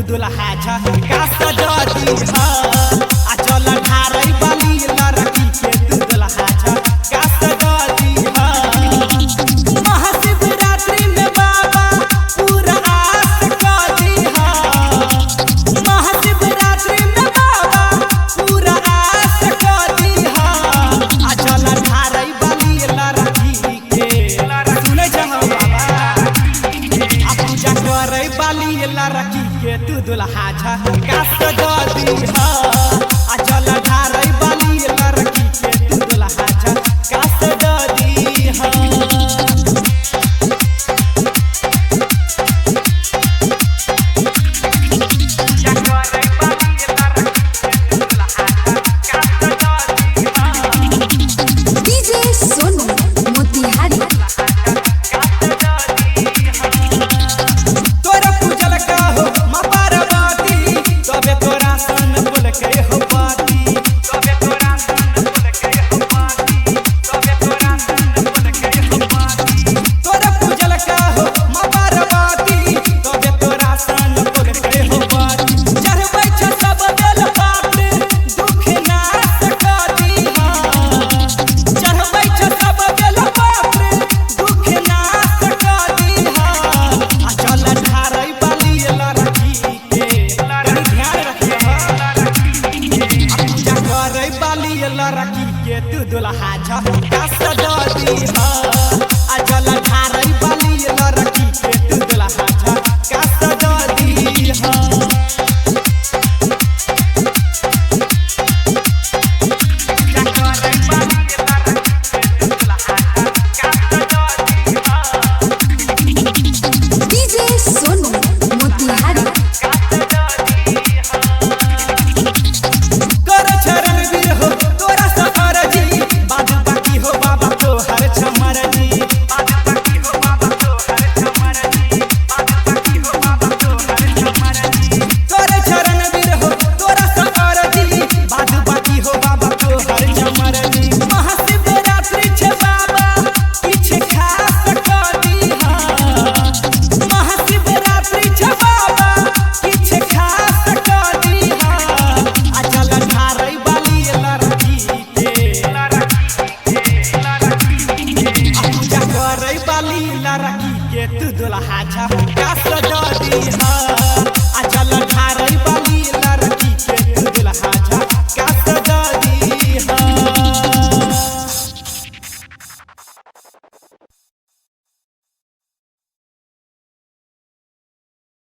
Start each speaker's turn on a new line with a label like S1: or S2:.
S1: दुल्हा झका सजदी आ चल ढारई बाली लड़की के तू दुल्हा झका सजदी महाशिवरात्रि में बाबा पूरा आस कदी महाशिवरात्रि में बाबा पूरा आस कदी आ चल ढारई बाली लड़की के सुने जहां बाबा आ पूजा करई बाली लड़की के तू दुल्हा झका सजदी आ चल ढारई